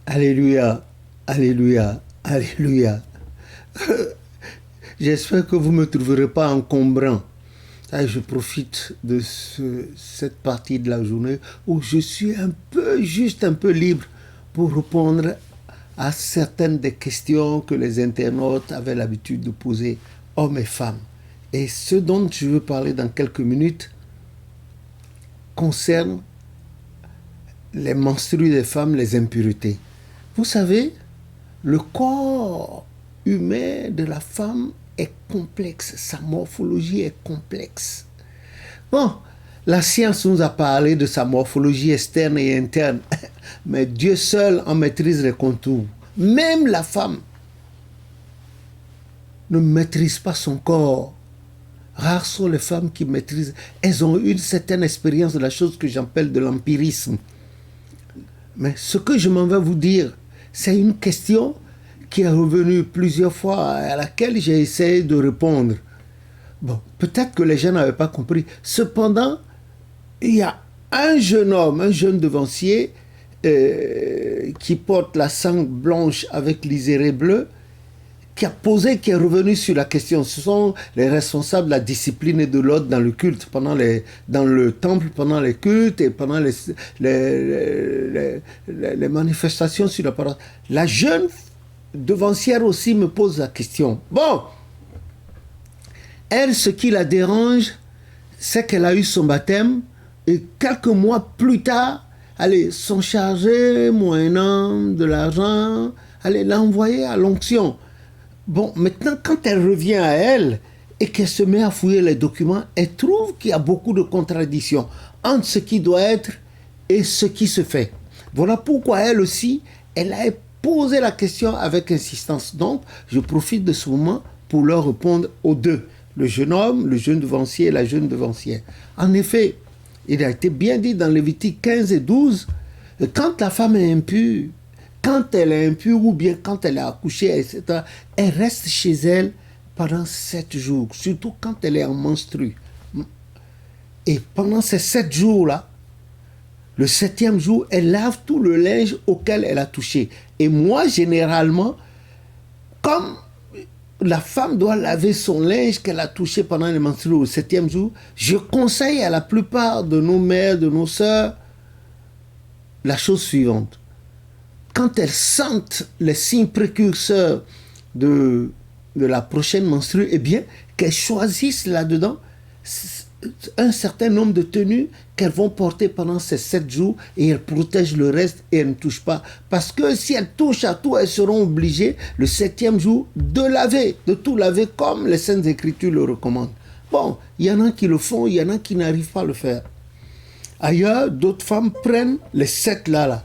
Alléluia, Alléluia, Alléluia. J'espère que vous ne me trouverez pas encombrant. Ah, je profite de cette partie de la journée où je suis juste un peu libre pour répondre à certaines des questions que les internautes avaient l'habitude de poser, hommes et femmes. Et ce dont je veux parler dans quelques minutes concerne les menstrues des femmes, les impuretés. Vous savez, le corps humain de la femme est complexe, sa morphologie est complexe. Bon, la science nous a parlé de sa morphologie externe et interne, mais Dieu seul en maîtrise les contours. Même la femme ne maîtrise pas son corps. Rares sont les femmes qui maîtrisent. Elles ont une certaine expérience de la chose que j'appelle de l'empirisme. Mais ce que je m'en vais vous dire, c'est une question qui est revenue plusieurs fois, à laquelle j'ai essayé de répondre. Bon, peut-être que les gens n'avaient pas compris. Cependant, il y a un jeune homme, un jeune devancier, qui porte la sangle blanche avec liséré bleu, qui est revenu sur la question. Ce sont les responsables de la discipline et de l'ordre dans le culte, dans le temple, pendant les cultes et pendant les manifestations sur la parole. La jeune devancière aussi me pose la question. Bon, elle, ce qui la dérange, c'est qu'elle a eu son baptême et quelques mois plus tard, allez, sont chargés, moyennant de l'argent, allez, l'envoyer à l'onction. Bon, maintenant, quand elle revient à elle et qu'elle se met à fouiller les documents, elle trouve qu'il y a beaucoup de contradictions entre ce qui doit être et ce qui se fait. Voilà pourquoi elle aussi, elle a posé la question avec insistance. Donc, je profite de ce moment pour leur répondre aux deux. Le jeune homme, le jeune devancier et la jeune devancière. En effet, il a été bien dit dans Lévitique 15 et 12, quand la femme est impure, quand elle est impure ou bien quand elle est accouchée, etc., elle reste chez elle pendant 7 jours, surtout quand elle est en menstru. Et pendant ces 7 jours-là, le 7e jour, elle lave tout le linge auquel elle a touché. Et moi, généralement, comme la femme doit laver son linge qu'elle a touché pendant les menstrues au 7e jour, je conseille à la plupart de nos mères, de nos sœurs, la chose suivante. Quand elles sentent les signes précurseurs de la prochaine menstrue, eh bien, qu'elles choisissent là-dedans un certain nombre de tenues qu'elles vont porter pendant ces 7 jours et elles protègent le reste et elles ne touchent pas. Parce que si elles touchent à tout, elles seront obligées le 7e jour de laver, de tout laver comme les Saintes Écritures le recommandent. Bon, il y en a qui le font, il y en a qui n'arrivent pas à le faire. Ailleurs, d'autres femmes prennent les 7 là,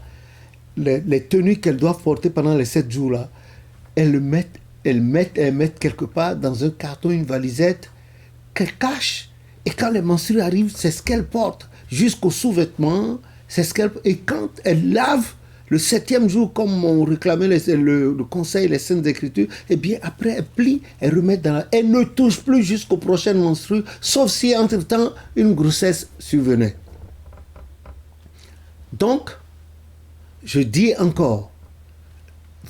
les tenues qu'elles doivent porter pendant les 7 jours-là, elles mettent quelque part dans un carton, une valisette, qu'elles cachent. Et quand les menstrues arrivent, c'est ce qu'elles portent, jusqu'aux sous-vêtements, c'est ce qu'elles... Et quand elles lavent, le 7e jour, comme on réclamait le conseil, les Saintes Écritures, eh bien, après, elles plient, elles remettent dans la... Elles ne touchent plus jusqu'aux prochaines menstrues, sauf si, entre-temps, une grossesse survenait. Donc, je dis encore,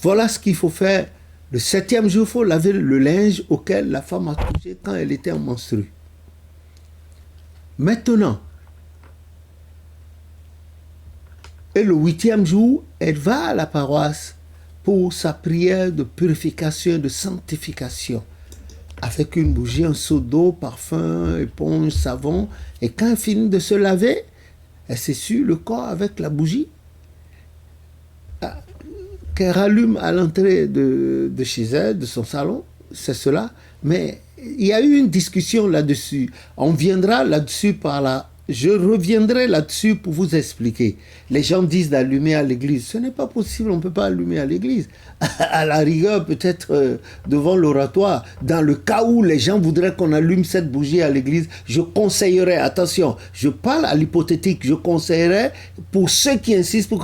voilà ce qu'il faut faire. Le 7e jour, il faut laver le linge auquel la femme a touché quand elle était en menstru. Maintenant, et le 8e jour, elle va à la paroisse pour sa prière de purification, de sanctification, avec une bougie, un seau d'eau, parfum, éponge, savon. Et quand elle finit de se laver, elle s'essuie le corps avec la bougie qu'elle rallume à l'entrée de chez elle, de son salon, c'est cela. Mais il y a eu une discussion là-dessus. On viendra là-dessus par là. Je reviendrai là-dessus pour vous expliquer. Les gens disent d'allumer à l'église. Ce n'est pas possible, on ne peut pas allumer à l'église. À la rigueur, peut-être devant l'oratoire. Dans le cas où les gens voudraient qu'on allume cette bougie à l'église, je conseillerais, attention, je parle à l'hypothétique, je conseillerais pour ceux qui insistent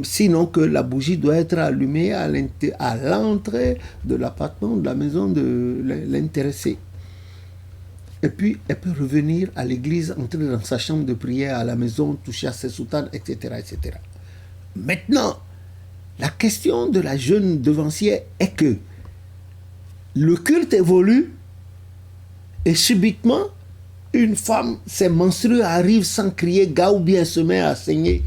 sinon que la bougie doit être allumée à l'entrée de l'appartement, de la maison de l'intéressé. Et puis, elle peut revenir à l'église, entrer dans sa chambre de prière, à la maison, toucher à ses soutanes, etc., etc. Maintenant, La question de la jeune devancière est que le culte évolue et subitement, une femme, ses menstrues arrivent sans crier gars ou bien se met à saigner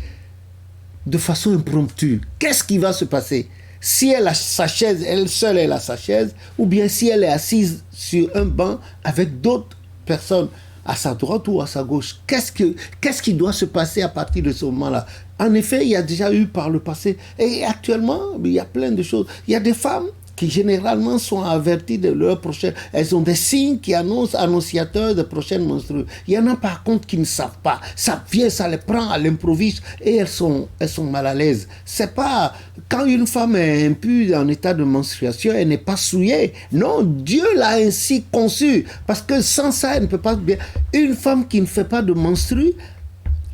de façon impromptue. Qu'est-ce qui va se passer? Si elle a sa chaise, elle seule elle a sa chaise, ou bien si elle est assise sur un banc avec d'autres personnes à sa droite ou à sa gauche, qu'est-ce qui doit se passer à partir de ce moment-là? En effet, il y a déjà eu par le passé, et actuellement, il y a plein de choses. Il y a des femmes qui généralement sont averties de leur prochaine... Elles ont des signes qui annonciateurs de prochaines menstrues. Il y en a par contre qui ne savent pas. Ça vient, ça les prend à l'improviste et elles sont mal à l'aise. C'est pas... Quand une femme est impure en état de menstruation, elle n'est pas souillée. Non, Dieu l'a ainsi conçue. Parce que sans ça, elle ne peut pas bien... Une femme qui ne fait pas de menstrues,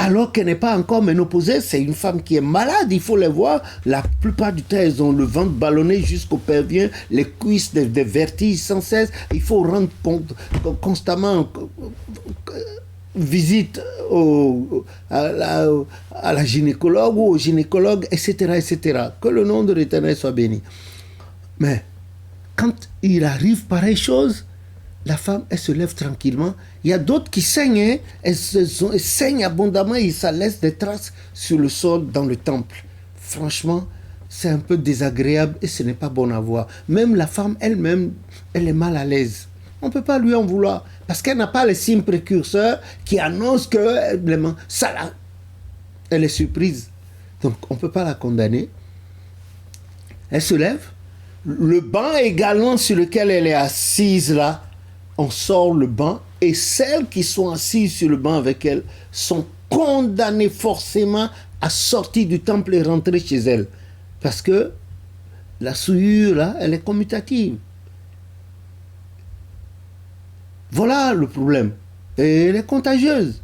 alors qu'elle n'est pas encore ménopausée, c'est une femme qui est malade, il faut les voir. La plupart du temps, elles ont le ventre ballonné jusqu'au pervers, les cuisses, des vertiges sans cesse. Il faut rendre compte constamment visite à la gynécologue ou au gynécologue, etc., etc. Que le nom de l'Éternel soit béni. Mais quand il arrive pareille chose, la femme, elle se lève tranquillement. Il y a d'autres qui saignent, elles saignent abondamment et ça laisse des traces sur le sol dans le temple. Franchement, c'est un peu désagréable et ce n'est pas bon à voir. Même la femme elle-même, elle est mal à l'aise. On ne peut pas lui en vouloir parce qu'elle n'a pas les signes précurseurs qui annoncent que ça là, elle est surprise. Donc on ne peut pas la condamner. Elle se lève. Le banc également sur lequel elle est assise là, on sort le banc et celles qui sont assises sur le banc avec elle sont condamnées forcément à sortir du temple et rentrer chez elles. Parce que la souillure, là, elle est commutative. Voilà le problème. Et elle est contagieuse.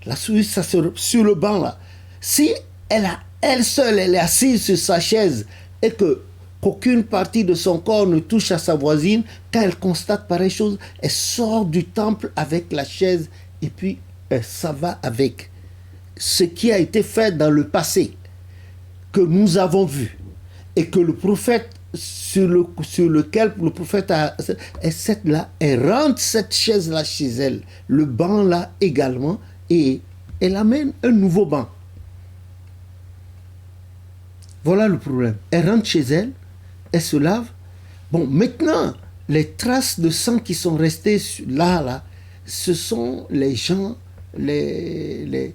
La souillure, ça sur le banc, là. Si elle seule, elle est assise sur sa chaise et qu'aucune partie de son corps ne touche à sa voisine, quand elle constate pareille chose, elle sort du temple avec la chaise et puis ça va avec. Ce qui a été fait dans le passé, que nous avons vu, et que le prophète, sur lequel le prophète a... elle rentre cette chaise-là chez elle, le banc-là également, et elle amène un nouveau banc. Voilà le problème. Elle rentre chez elle, elle se lave. Bon, maintenant, les traces de sang qui sont restées là, ce sont les gens, les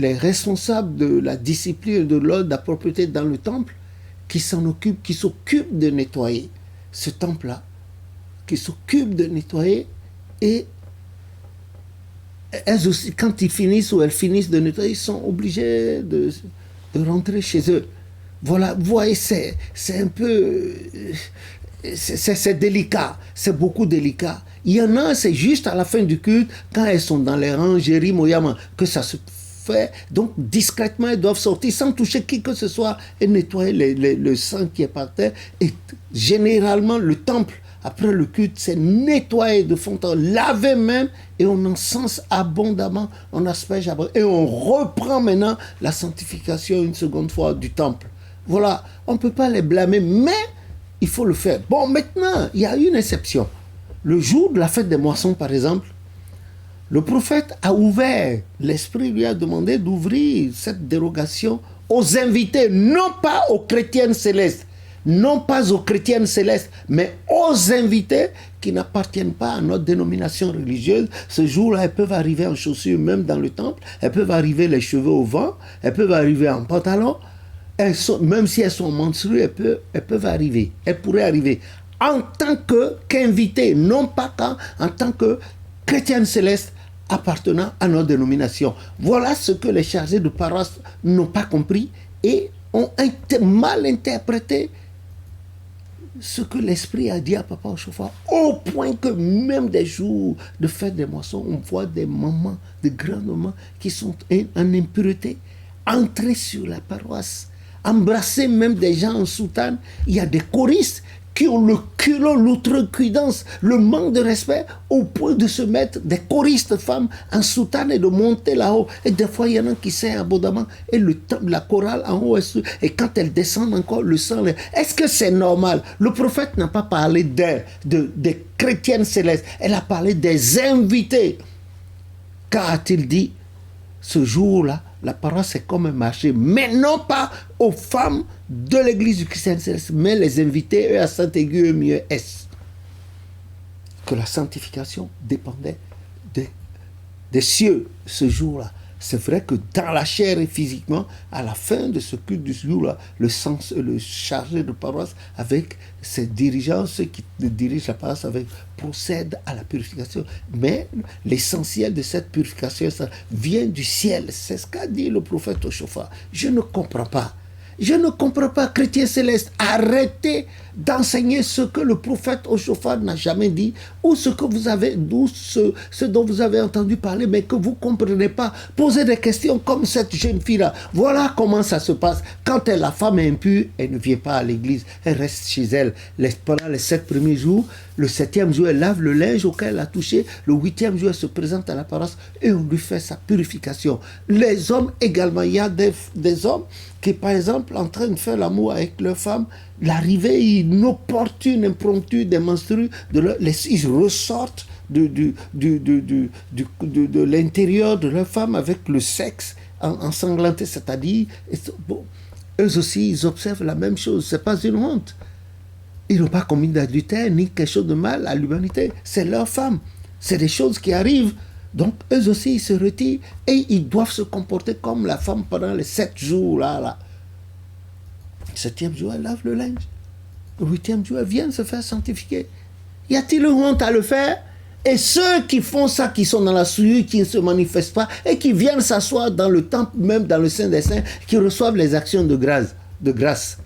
responsables de la discipline, de l'ordre, de la propriété dans le temple, qui s'occupent de nettoyer ce temple-là, qui s'occupent de nettoyer, et elles aussi, quand ils finissent ou elles finissent de nettoyer, ils sont obligés de rentrer chez eux. Voilà, vous voyez, c'est un peu... C'est délicat, c'est beaucoup délicat. Il y en a, c'est juste à la fin du culte, quand elles sont dans les rangs, Jéri, Moyama, que ça se fait. Donc, discrètement, elles doivent sortir sans toucher qui que ce soit et nettoyer le sang qui est par terre. Et généralement, le temple, après le culte, c'est nettoyé de fond en lavé même, et on encense abondamment, on asperge abondamment, et on reprend maintenant la sanctification une seconde fois du temple. Voilà, on ne peut pas les blâmer, mais il faut le faire. Bon, maintenant, il y a une exception. Le jour de la fête des moissons, par exemple, le prophète a ouvert, l'Esprit lui a demandé d'ouvrir cette dérogation aux invités, non pas aux chrétiennes célestes, non pas aux chrétiennes célestes, mais aux invités qui n'appartiennent pas à notre dénomination religieuse. Ce jour-là, elles peuvent arriver en chaussures, même dans le temple, elles peuvent arriver les cheveux au vent, elles peuvent arriver en pantalon. Même si elles sont menstruées, elles peuvent arriver. Elles pourraient arriver en tant qu'invitées, non pas en tant que chrétiennes célestes appartenant à notre dénomination. Voilà ce que les chargés de paroisse n'ont pas compris et ont mal interprété ce que l'Esprit a dit à Papa Ochofa, au point que même des jours de fête des moissons, on voit des mamans, des grands-mamans qui sont en impureté, entrer sur la paroisse, embrasser même des gens en soutane. Il y a des choristes qui ont le culot, l'outrecuidance, le manque de respect au point de se mettre des choristes femmes en soutane et de monter là-haut. Et des fois, il y en a qui saignent abondamment et la chorale en haut, et quand elle descend encore, le sang. Est-ce que c'est normal? Le prophète n'a pas parlé des chrétiennes célestes, elle a parlé des invités. Qu'a-t-il dit? Ce jour-là, la paroisse est comme un marché, mais non pas aux femmes de l'église du Christ céleste, mais les invités, eux, à Saint-Aigu, mieux est. Que la sanctification dépendait des cieux ce jour-là. C'est vrai que dans la chair et physiquement, à la fin de ce culte du jour-là, le chargé de paroisse avec ses dirigeants, ceux qui dirigent la paroisse, procède à la purification. Mais l'essentiel de cette purification, ça vient du ciel. C'est ce qu'a dit le prophète au chauffard. Je ne comprends pas. Je ne comprends pas, chrétiens célestes, arrêtez d'enseigner ce que le prophète au chauffard n'a jamais dit, ou ce que vous avez, ce dont vous avez entendu parler, mais que vous ne comprenez pas. Posez des questions comme cette jeune fille-là. Voilà comment ça se passe. Quand la femme est impure, elle ne vient pas à l'église, elle reste chez elle. Pendant les 7 premiers jours, le 7e jour, elle lave le linge auquel elle a touché. Le 8e jour, elle se présente à la paroisse et on lui fait sa purification. Les hommes également, il y a des hommes qui, par exemple, en train de faire l'amour avec leur femme, l'arrivée inopportune, impromptue des menstrues, ils ressortent de l'intérieur de leur femme avec le sexe ensanglanté, c'est-à-dire, bon, eux aussi, ils observent la même chose. Ce n'est pas une honte. Ils n'ont pas commis d'adultère ni quelque chose de mal à l'humanité. C'est leur femme. C'est des choses qui arrivent. Donc, eux aussi, ils se retirent et ils doivent se comporter comme la femme pendant les 7 jours. Là. Le 7e jour, elle lave le linge. Le 8e jour, elle vient se faire sanctifier. Y a-t-il une honte à le faire? Et ceux qui font ça, qui sont dans la souillure, qui ne se manifestent pas et qui viennent s'asseoir dans le temple, même dans le Saint des Saints, qui reçoivent les actions de grâce.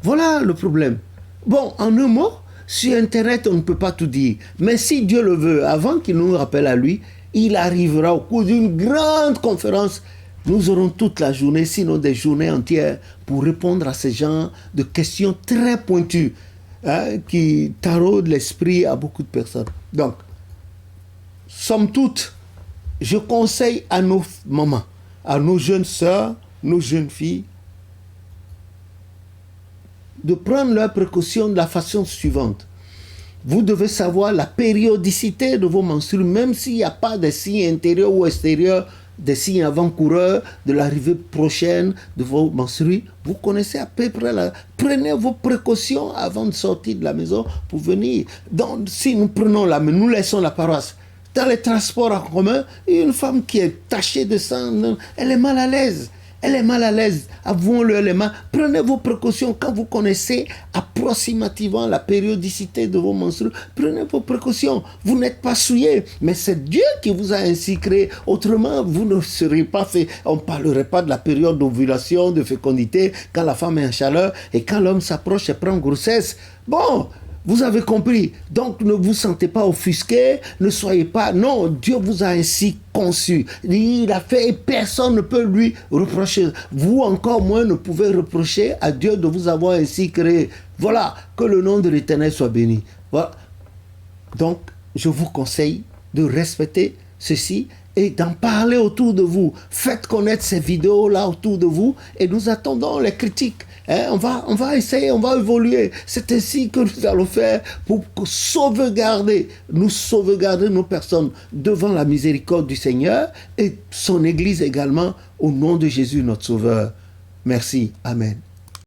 Voilà le problème. Bon, en un mot, sur Internet, on ne peut pas tout dire. Mais si Dieu le veut, avant qu'il nous rappelle à lui, il arrivera au cours d'une grande conférence. Nous aurons toute la journée, sinon des journées entières, pour répondre à ces genres de questions très pointues, qui taraudent l'esprit à beaucoup de personnes. Donc, somme toute, je conseille à nos mamans, à nos jeunes sœurs, nos jeunes filles, de prendre leurs précautions de la façon suivante. Vous devez savoir la périodicité de vos menstrues, même s'il n'y a pas de signes intérieurs ou extérieurs, des signes avant-coureurs de l'arrivée prochaine de vos menstrues. Vous connaissez à peu près Prenez vos précautions avant de sortir de la maison pour venir. Donc, si nous laissons la paroisse. Dans les transports en commun, une femme qui est tachée de sang, elle est mal à l'aise. Elle est mal à l'aise. Avouons-le les mains. Prenez vos précautions quand vous connaissez approximativement la périodicité de vos menstrues. Prenez vos précautions. Vous n'êtes pas souillés, mais c'est Dieu qui vous a ainsi créé. Autrement, vous ne serez pas fait. On ne parlerait pas de la période d'ovulation, de fécondité, quand la femme est en chaleur et quand l'homme s'approche et prend grossesse. Bon, vous avez compris. Donc, ne vous sentez pas offusqué, ne soyez pas... Non, Dieu vous a ainsi conçu. Il a fait et personne ne peut lui reprocher. Vous, encore moins, ne pouvez reprocher à Dieu de vous avoir ainsi créé. Voilà, que le nom de l'Éternel soit béni. Voilà. Donc, je vous conseille de respecter ceci et d'en parler autour de vous. Faites connaître ces vidéos-là autour de vous et nous attendons les critiques. On va essayer, on va évoluer. C'est ainsi que nous allons faire pour sauvegarder nos personnes devant la miséricorde du Seigneur et son Église également au nom de Jésus notre Sauveur. Merci. Amen.